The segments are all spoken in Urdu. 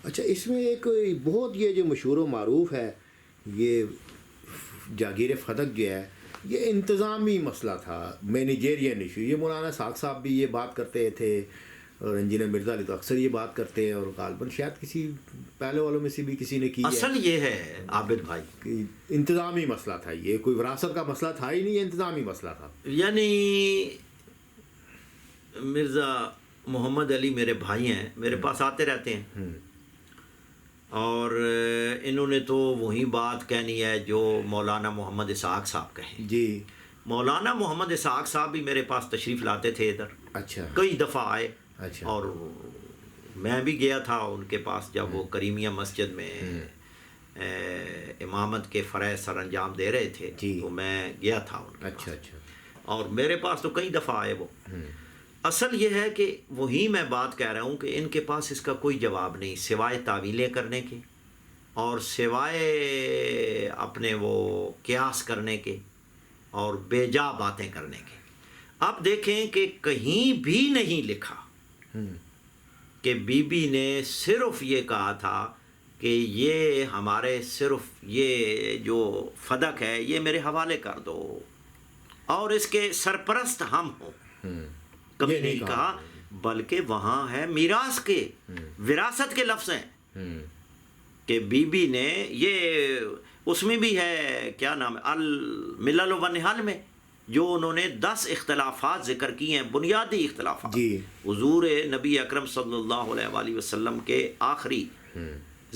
اچھا، اس میں ایک بہت یہ جو مشہور و معروف ہے یہ جاگیر فدق جو ہے، یہ انتظامی مسئلہ تھا، مینیجیرین ایشو. یہ مولانا اسحاق صاحب بھی یہ بات کرتے تھے اور انجینئر مرزا علی تو اکثر یہ بات کرتے ہیں، اور غالباً شاید کسی پہلے والوں میں سے بھی کسی نے کی ہے. اصل یہ ہے عابد بھائی کہ انتظامی مسئلہ تھا، یہ کوئی وراثت کا مسئلہ تھا ہی نہیں، یہ انتظامی مسئلہ تھا. یعنی مرزا محمد علی میرے بھائی ہیں، میرے پاس آتے رہتے ہیں، اور انہوں نے تو وہی بات کہنی ہے جو مولانا محمد اسحاق صاحب کہیں. جی. مولانا محمد اسحاق صاحب بھی میرے پاس تشریف لاتے تھے ادھر. اچھا. کئی دفعہ آئے. اچھا. اور میں بھی گیا تھا ان کے پاس جب وہ کریمیہ مسجد میں امامت کے فرائض سر انجام دے رہے تھے. تو میں گیا تھا ان کے پاس. اچھا. اور میرے پاس تو کئی دفعہ آئے وہ. اصل یہ ہے کہ وہی میں بات کہہ رہا ہوں کہ ان کے پاس اس کا کوئی جواب نہیں سوائے تعویلیں کرنے کے اور سوائے اپنے وہ قیاس کرنے کے اور بے جا باتیں کرنے کے. اب دیکھیں کہ کہیں بھی نہیں لکھا کہ بی بی نے صرف یہ کہا تھا کہ یہ ہمارے صرف یہ جو فدق ہے یہ میرے حوالے کر دو اور اس کے سرپرست ہم ہوں. کبھی نہیں کہا، بلکہ وہاں ہے میراث کے وراثت کے لفظ ہیں کہ بی بی نے یہ اس میں بھی ہے کیا نام ہے الملل و نحل میں جو انہوں نے 10 اختلافات ذکر کی ہیں، بنیادی اختلافات. حضور نبی اکرم صلی اللہ علیہ وآلہ وسلم کے آخری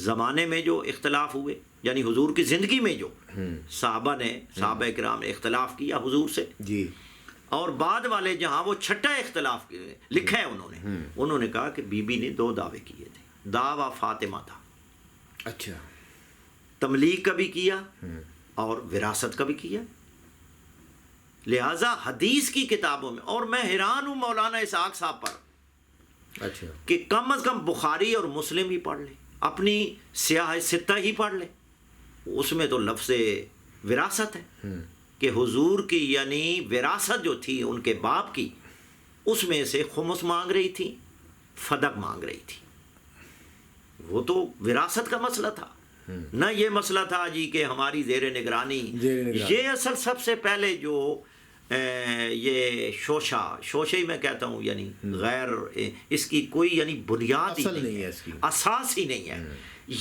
زمانے میں جو اختلاف ہوئے، یعنی حضور کی زندگی میں جو صحابہ کرام نے اختلاف کیا حضور سے، اور بعد والے جہاں وہ چھٹا اختلاف لکھا ہے انہوں نے کہا کہ بی بی نے 2 دعوے کیے تھے. دعویٰ فاطمہ تھا. اچھا. تملیغ کا بھی کیا اور وراثت کا بھی کیا. لہٰذا حدیث کی کتابوں میں، اور میں حیران ہوں مولانا اسحاق صاحب پر، اچھا، کہ کم از کم بخاری اور مسلم ہی پڑھ لیں، اپنی سیاہ ستہ ہی پڑھ لیں. اس میں تو لفظ وراثت ہے کہ حضور کی یعنی وراثت جو تھی ان کے باپ کی، اس میں سے خمس مانگ رہی تھی، فدق مانگ رہی تھی. وہ تو وراثت کا مسئلہ تھا، نہ یہ مسئلہ تھا جی کہ ہماری زیر نگرانی. یہ اصل سب سے پہلے جو یہ شوشہ ہی میں کہتا ہوں، یعنی غیر اس کی کوئی یعنی بنیاد ہی نہیں ہے، اساس ہی نہیں ہے.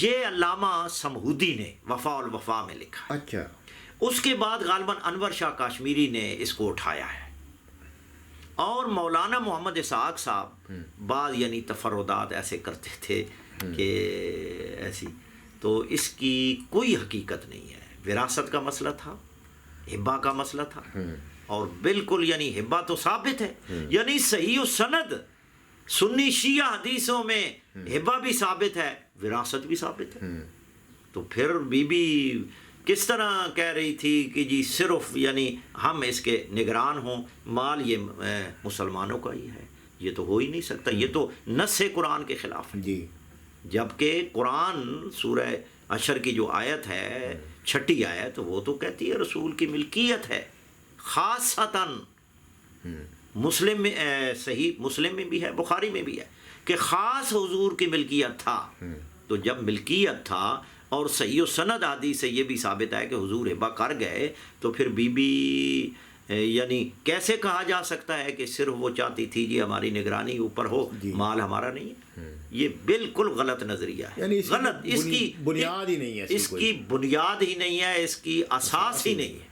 یہ علامہ سمہودی نے وفا الوفا میں لکھا. اچھا. اس کے بعد غالباً انور شاہ کاشمیری نے اس کو اٹھایا ہے، اور مولانا محمد اسحاق صاحب بعض یعنی تفردات ایسے کرتے تھے کہ ایسی، تو اس کی کوئی حقیقت نہیں ہے. وراثت کا مسئلہ تھا، ہبہ کا مسئلہ تھا، اور بالکل یعنی ہبہ تو ثابت ہے، یعنی صحیح و سند سنی شیعہ حدیثوں میں ہبہ بھی ثابت ہے، وراثت بھی ثابت ہے. تو پھر بی بی کس طرح کہہ رہی تھی کہ جی صرف یعنی ہم اس کے نگران ہوں، مال یہ مسلمانوں کا ہی ہے؟ یہ تو ہو ہی نہیں سکتا، یہ تو نص قرآن کے خلاف ہے. جبکہ قرآن سورہ عشر کی جو آیت ہے 6 آیت، وہ تو کہتی ہے رسول کی ملکیت ہے خاصتاً. مسلم میں صحیح مسلم میں بھی ہے، بخاری میں بھی ہے کہ خاص حضور کی ملکیت تھا. تو جب ملکیت تھا اور صحیح و سند حدیث سے یہ بھی ثابت ہے کہ حضور ہبہ کر گئے، تو پھر بی بی یعنی کیسے کہا جا سکتا ہے کہ صرف وہ چاہتی تھی جی ہماری نگرانی اوپر ہو، مال ہمارا نہیں ہے؟ یہ بالکل غلط نظریہ ہے، یعنی غلط. اس کی بنیاد ہی نہیں ہے، اس کی بنیاد ہی نہیں ہے، اس کی اساس ہی نہیں ہے.